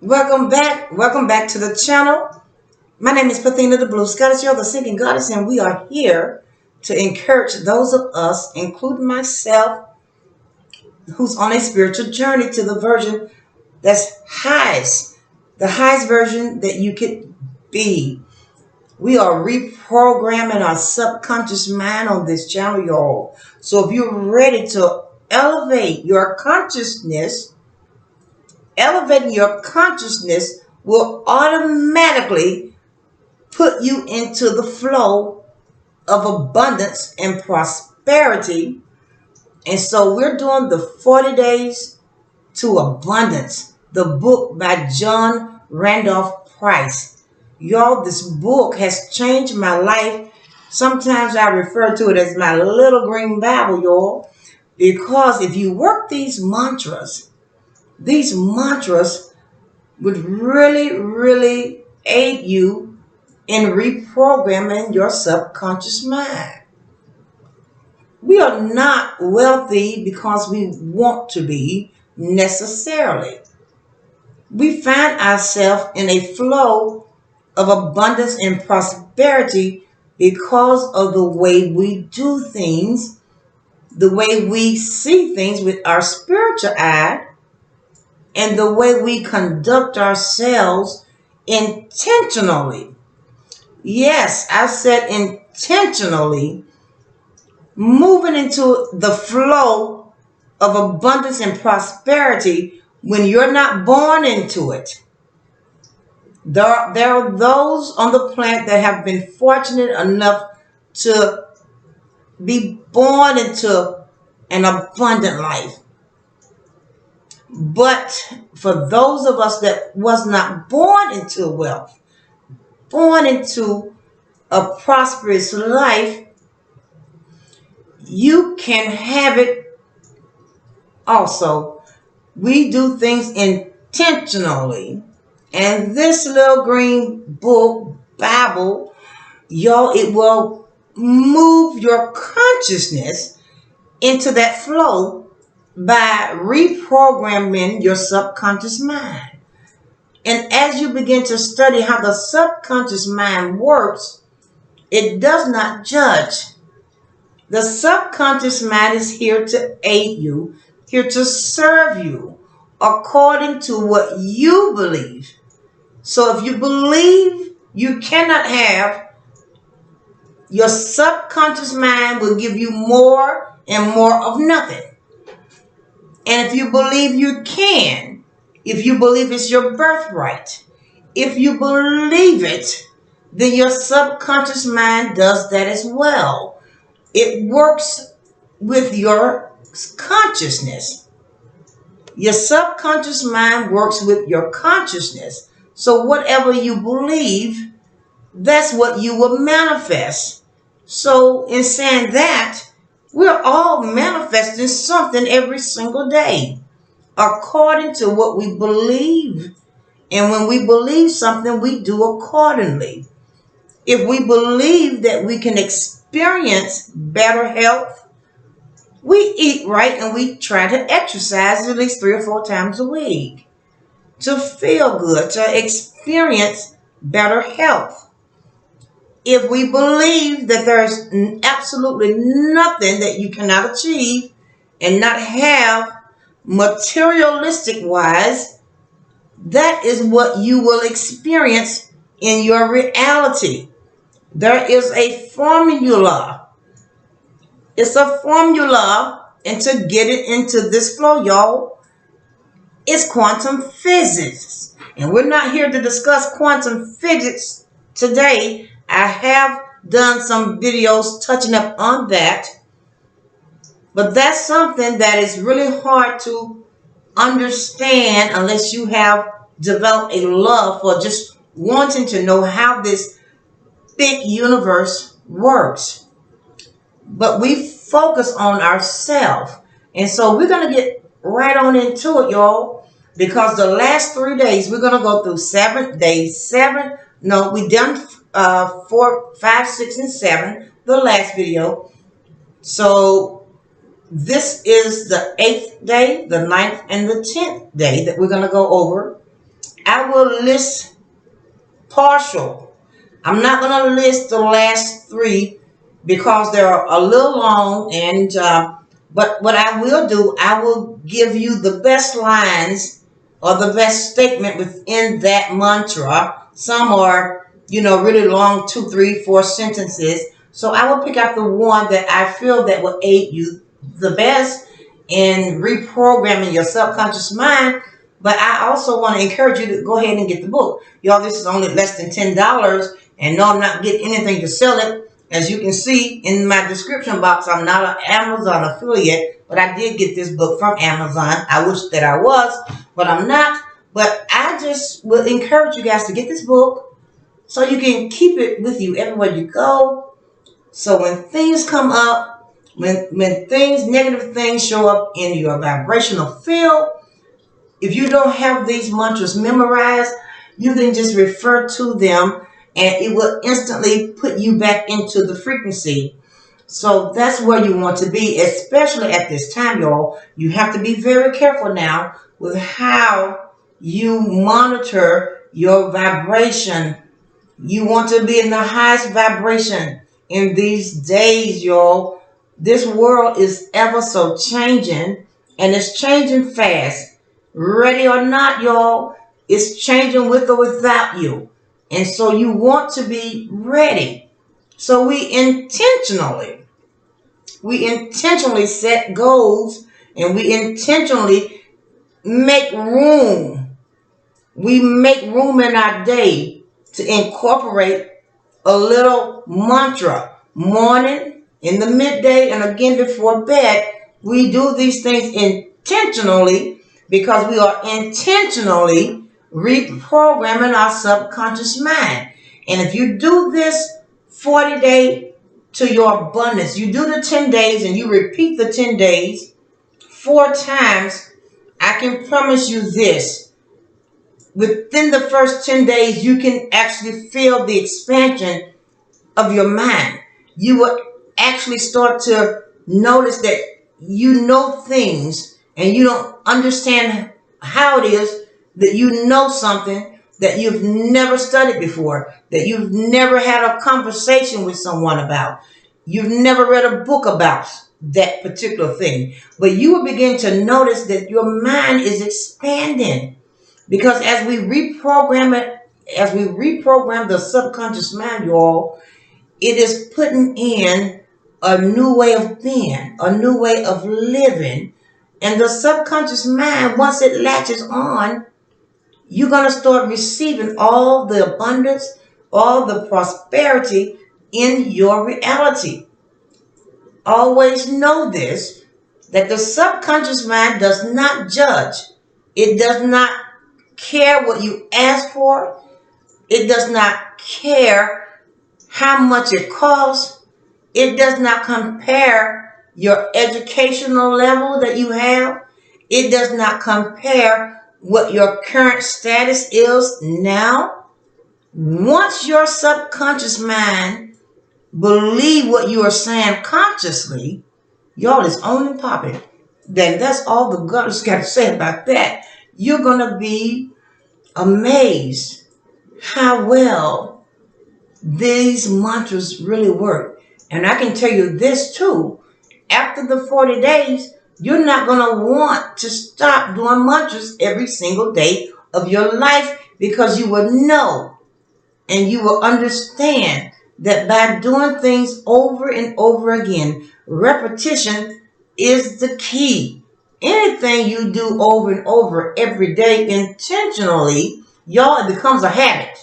Welcome back. Welcome back to the channel. My name is Pathina the Blue Scottish. You're the Sinking Goddess, and we are here to encourage those of us, including myself, who's on a spiritual journey to the version that's the highest version that you could be. We are reprogramming our subconscious mind on this channel, y'all. So if you're ready to elevate your consciousness, elevating your consciousness will automatically put you into the flow of abundance and prosperity. And so we're doing the 40 Days to Abundance, the book by John Randolph Price. Y'all, this book has changed my life. Sometimes I refer to it as my little green Bible, y'all, because if you work these mantras would really aid you in reprogramming your subconscious mind. We are not wealthy because we want to be necessarily. We find ourselves in a flow of abundance and prosperity because of the way we do things, the way we see things with our spiritual eye, and the way we conduct ourselves intentionally. Yes, I said intentionally, moving into the flow of abundance and prosperity when you're not born into it. There are those on the planet that have been fortunate enough to be born into an abundant life. But for those of us that was not born into wealth, born into a prosperous life, you can have it also. We do things intentionally. And this little green book, Bible, y'all, it will move your consciousness into that flow by reprogramming your subconscious mind. And as you begin to study how the subconscious mind works, it does not judge. The subconscious mind is here to aid you, here to serve you according to what you believe. So if you believe you cannot have, your subconscious mind will give you more and more of nothing. And if you believe you can, if you believe it's your birthright, if you believe it, then your subconscious mind does that as well. It works with your consciousness. Your subconscious mind works with your consciousness. So whatever you believe, that's what you will manifest. So in saying that, we're all manifesting something every single day according to what we believe. And when we believe something, we do accordingly. If we believe that we can experience better health, we eat right and we try to exercise at least 3 or 4 times a week to feel good, to experience better health. If we believe that there's absolutely nothing that you cannot achieve and not have materialistic wise, that is what you will experience in your reality. There is a formula. It's a formula, and to get it into this flow, y'all, it's quantum physics. And we're not here to discuss quantum physics today. I have done some videos touching up on that, but that's something that is really hard to understand unless you have developed a love for just wanting to know how this big universe works. But we focus on ourselves, and so we're going to get right on into it, y'all, because the last 3 days we're going to go through 7 days. We done 4, 5, 6, and 7, the last video. So this is the 8th day, the 9th, and the 10th day that we're going to go over. I will list partial. I'm not going to list the last three because they're a little long. And but what I will do, I will give you the best lines or the best statement within that mantra. Some are, really long, 2, 3, 4 sentences. So I will pick out the one that I feel that will aid you the best in reprogramming your subconscious mind. But I also want to encourage you to go ahead and get the book. Y'all, this is only less than $10. And no, I'm not getting anything to sell it. As you can see in my description box, I'm not an Amazon affiliate, but I did get this book from Amazon. I wish that I was, but I'm not. But I just would encourage you guys to get this book so you can keep it with you everywhere you go. So when things come up, when negative things show up in your vibrational field, if you don't have these mantras memorized, you can just refer to them and it will instantly put you back into the frequency. So that's where you want to be, especially at this time, y'all. You have to be very careful now with how you monitor your vibration. You want to be in the highest vibration in these days, y'all. This world is ever so changing, and it's changing fast. Ready or not, y'all, it's changing with or without you. And so you want to be ready. So we intentionally set goals, and we intentionally make room. We make room in our day to incorporate a little mantra morning, in the midday, and again before bed. We do these things intentionally because we are intentionally reprogramming our subconscious mind. And if you do this 40 day to your abundance, you do the 10 days and you repeat the 10 days 4 times, I can promise you this. Within the first 10 days, you can actually feel the expansion of your mind. You will actually start to notice that you know things and you don't understand how it is that you know something that you've never studied before, that you've never had a conversation with someone about. You've never read a book about that particular thing. But you will begin to notice that your mind is expanding. Because as we reprogram the subconscious mind, y'all, it is putting in a new way of being, a new way of living. And the subconscious mind, once it latches on, you're going to start receiving all the abundance, all the prosperity in your reality. Always know this, that the subconscious mind does not judge. It does not care what you ask for. It does not care how much it costs. It does not compare your educational level that you have. It does not compare what your current status is now. Once your subconscious mind believe what you are saying consciously, y'all, is on and popping. Then that's all the gutters got to say about that. You're going to be amazed how well these mantras really work. And I can tell you this too. After the 40 days, you're not going to want to stop doing mantras every single day of your life, because you will know and you will understand that by doing things over and over again, repetition is the key. Anything you do over and over every day intentionally, y'all, it becomes a habit.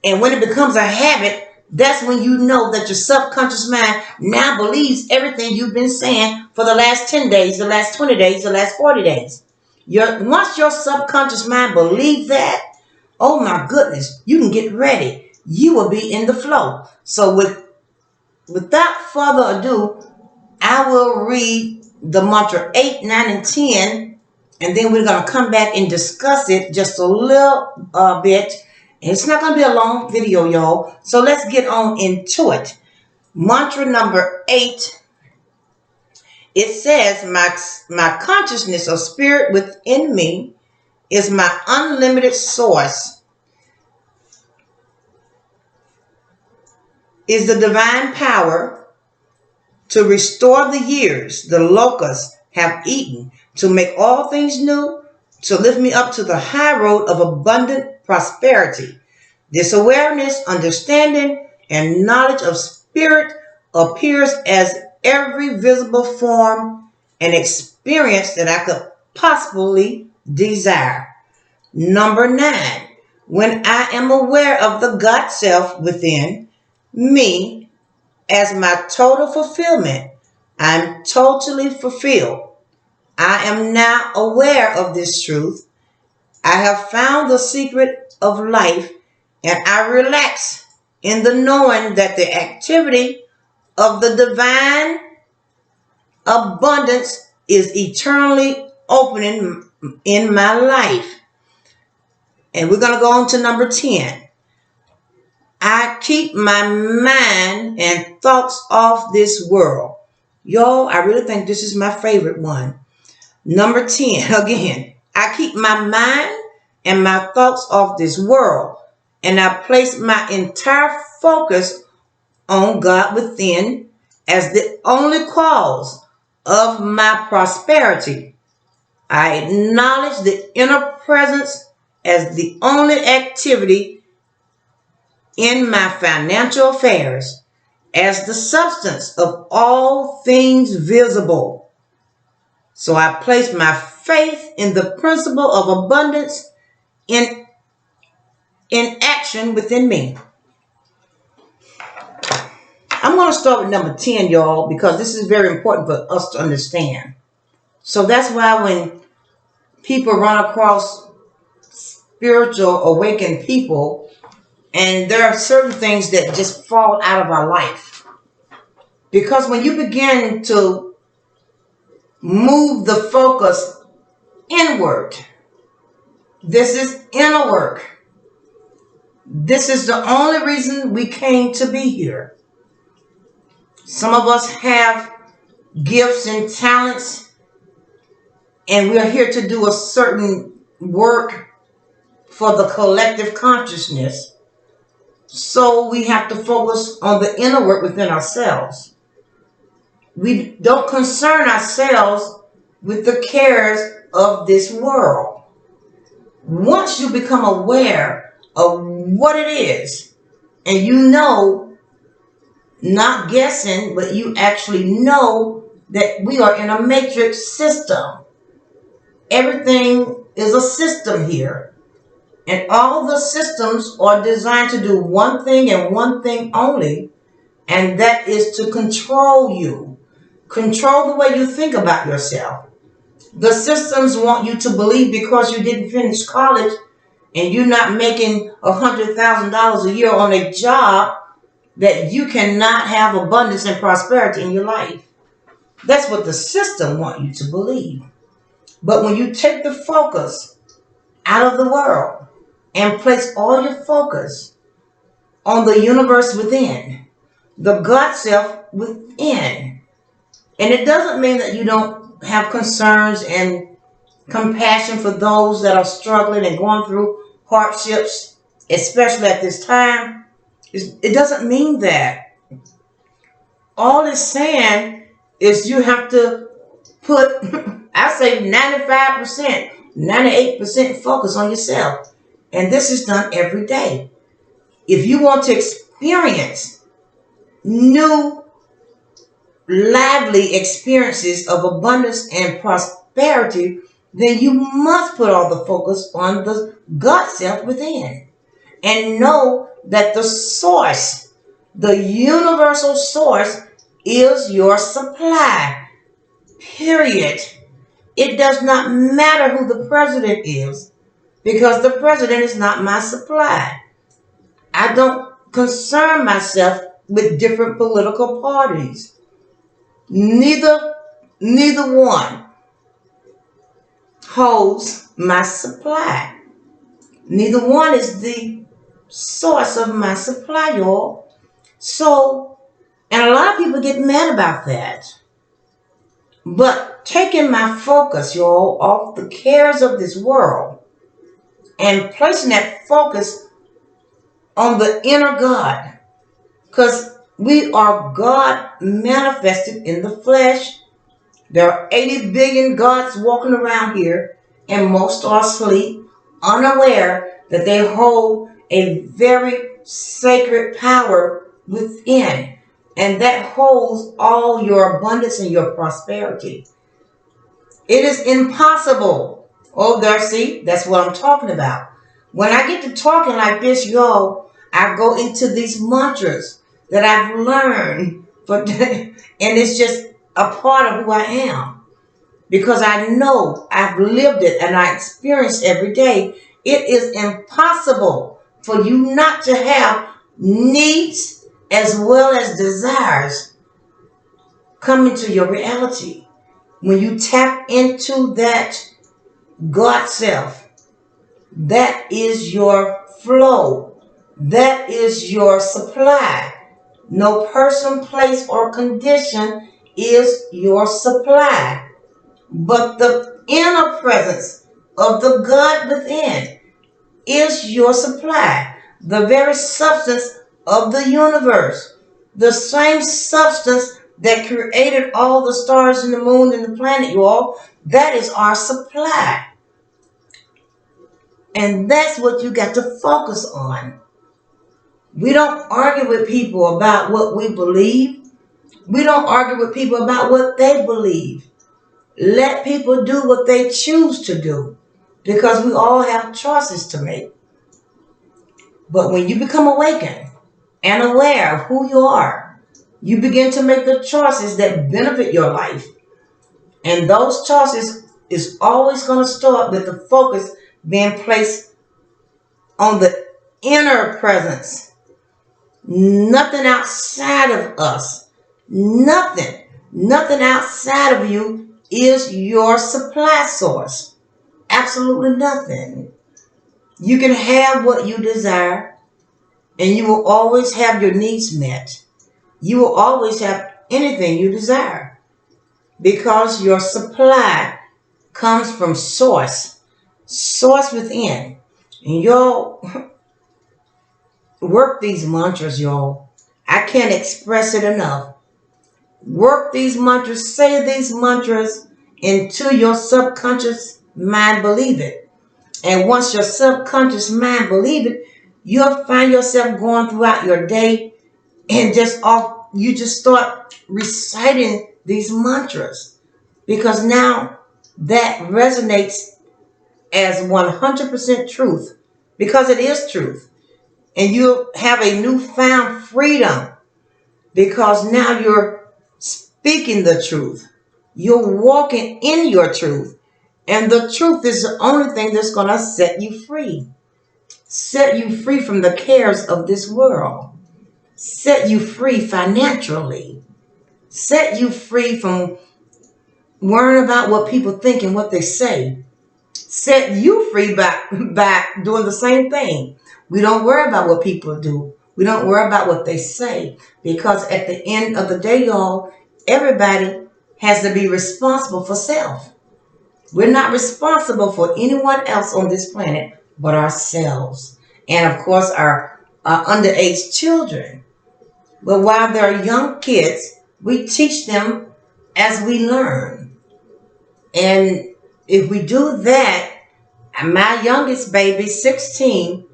And when it becomes a habit, that's when you know that your subconscious mind now believes everything you've been saying for the last 10 days, the last 20 days, the last 40 days. Once your subconscious mind believes that, oh my goodness, you can get ready. You will be in the flow. So without further ado, I will read the mantra 8, 9, and 10, and then we're going to come back and discuss it just a little bit. It's not going to be a long video, y'all. So let's get on into it. Mantra number 8. It says, my consciousness or spirit within me is my unlimited source, is the divine power to restore the years the locusts have eaten, to make all things new, to lift me up to the high road of abundant prosperity. This awareness, understanding, and knowledge of spirit appears as every visible form and experience that I could possibly desire. Number 9, when I am aware of the God self within me as my total fulfillment, I'm totally fulfilled. I am now aware of this truth. I have found the secret of life, and I relax in the knowing that the activity of the divine abundance is eternally opening in my life. And we're going to go on to number 10. I keep my mind and thoughts off this world. Y'all, I really think this is my favorite one. Number 10, again, I keep my mind and my thoughts off this world, and I place my entire focus on God within as the only cause of my prosperity. I acknowledge the inner presence as the only activity in my financial affairs, as the substance of all things visible. So I place my faith in the principle of abundance in action within me. I'm going to start with number 10, y'all, because this is very important for us to understand. So that's why when people run across spiritual awakened people, and there are certain things that just fall out of our life. Because when you begin to move the focus inward, this is inner work. This is the only reason we came to be here. Some of us have gifts and talents, and we're here to do a certain work for the collective consciousness. So we have to focus on the inner work within ourselves. We don't concern ourselves with the cares of this world. Once you become aware of what it is, and you know, not guessing, but you actually know that we are in a matrix system. Everything is a system here. And all the systems are designed to do one thing and one thing only, and that is to control you. Control the way you think about yourself. The systems want you to believe because you didn't finish college and you're not making $100,000 a year on a job that you cannot have abundance and prosperity in your life. That's what the system wants you to believe. But when you take the focus out of the world and place all your focus on the universe within, the God self within, and it doesn't mean that you don't have concerns and compassion for those that are struggling and going through hardships, especially at this time. It doesn't mean that. All it's saying is you have to put, I say 95%, 98% focus on yourself. And this is done every day. If you want to experience new, lively experiences of abundance and prosperity, then you must put all the focus on the God self within. And know that the source, the universal source, is your supply. Period. It does not matter who the president is, because the president is not my supply. I don't concern myself with different political parties. Neither one holds my supply. Neither one is the source of my supply, y'all. So, and a lot of people get mad about that. But taking my focus, y'all, off the cares of this world and placing that focus on the inner God. Because we are God manifested in the flesh. There are 80 billion gods walking around here, and most are asleep, unaware that they hold a very sacred power within, and that holds all your abundance and your prosperity. It is impossible. Oh, there, see, that's what I'm talking about. When I get to talking like this, y'all, I go into these mantras that I've learned, and it's just a part of who I am because I know I've lived it and I experience every day. It is impossible for you not to have needs as well as desires come into your reality. When you tap into that God self, that is your flow. That is your supply. No person, place, or condition is your supply. But the inner presence of the God within is your supply. The very substance of the universe. The same substance that created all the stars and the moon and the planet, you all. That is our supply. And that's what you got to focus on. We don't argue with people about what we believe. We don't argue with people about what they believe. Let people do what they choose to do because we all have choices to make. But when you become awakened and aware of who you are, you begin to make the choices that benefit your life. And those choices is always going to start with the focus being placed on the inner presence. Nothing outside of us. Nothing outside of you is your supply source. Absolutely nothing. You can have what you desire, and you will always have your needs met. You will always have anything you desire because your supply comes from source within. And y'all work these mantras, y'all. I can't express it enough. Work these mantras, say these mantras into your subconscious mind, believe it. And once your subconscious mind believe it, you'll find yourself going throughout your day and you just start reciting these mantras because now that resonates as 100% truth because it is truth. And you'll have a newfound freedom because now you're speaking the truth. You're walking in your truth. And the truth is the only thing that's going to set you free. Set you free from the cares of this world. Set you free financially. Set you free from worrying about what people think and what they say. Set you free by doing the same thing. We don't worry about what people do. We don't worry about what they say. Because at the end of the day, y'all, everybody has to be responsible for self. We're not responsible for anyone else on this planet but ourselves. And of course, our underage children. But while they're young kids, we teach them as we learn. And if we do that, my youngest baby, 16,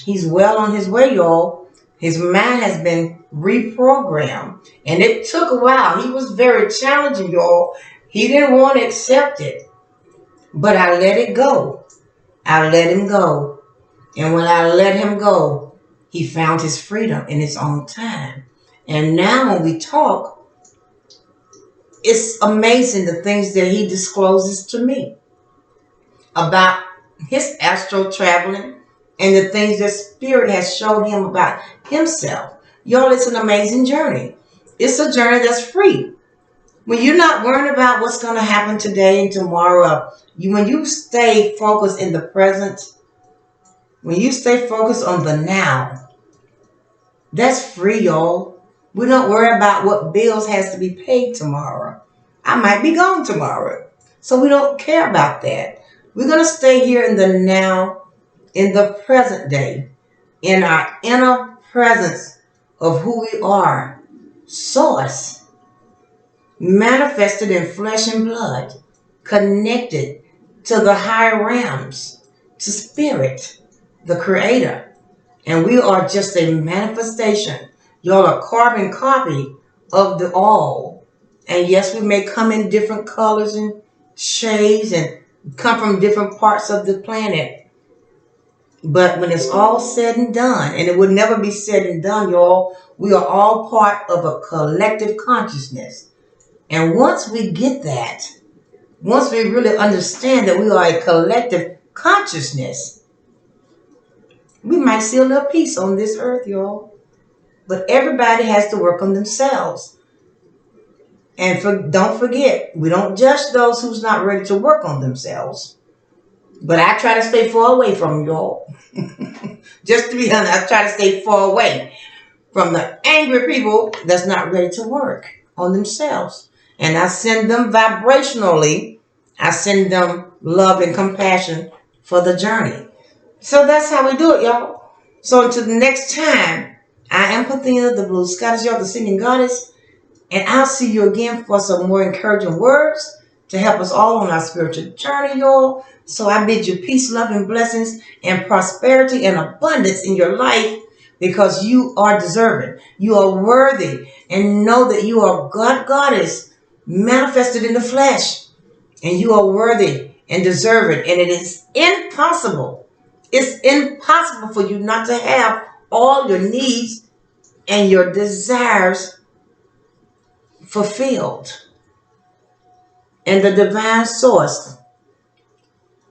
he's well on his way, y'all. His mind has been reprogrammed. And it took a while. He was very challenging, y'all. He didn't want to accept it. But I let it go. I let him go. And when I let him go, he found his freedom in his own time. And now when we talk, it's amazing the things that he discloses to me about his astral traveling and the things that Spirit has shown him about himself. Y'all, it's an amazing journey. It's a journey that's free. When you're not worrying about what's going to happen today and tomorrow, when you stay focused in the present, when you stay focused on the now, that's free, y'all. We don't worry about what bills has to be paid tomorrow. I might be gone tomorrow. So we don't care about that. We're going to stay here in the now in the present day, in our inner presence of who we are, source, manifested in flesh and blood, connected to the higher realms, to spirit, the creator. And we are just a manifestation. Y'all are carbon copy of the all. And yes, we may come in different colors and shades and come from different parts of the planet. But when it's all said and done, and it would never be said and done, y'all, we are all part of a collective consciousness. And once we get that, once we really understand that we are a collective consciousness, we might see a little peace on this earth, y'all. But everybody has to work on themselves. And don't forget, we don't judge those who's not ready to work on themselves. But I try to stay far away from y'all. Just to be honest, I try to stay far away from the angry people that's not ready to work on themselves. And I send them vibrationally, I send them love and compassion for the journey. So that's how we do it, y'all. So until the next time, I am Pathina, the Blue Scottish, y'all, the singing goddess. And I'll see you again for some more encouraging words to help us all on our spiritual journey, y'all. So I bid you peace, love, and blessings, and prosperity and abundance in your life because you are deserving. You are worthy. And know that you are God, goddess, manifested in the flesh. And you are worthy and deserving. And it is impossible. It's impossible for you not to have all your needs and your desires fulfilled. And the divine source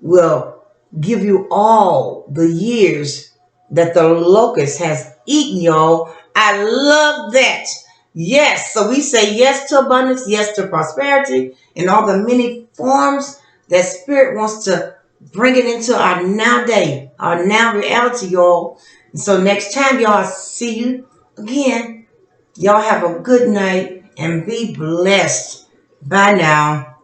will give you all the years that the locust has eaten, y'all. I love that. Yes. So we say yes to abundance, yes to prosperity, and all the many forms that spirit wants to bring it into our now day, our now reality, y'all. And so next time, y'all, see you again. Y'all have a good night and be blessed. Bye now.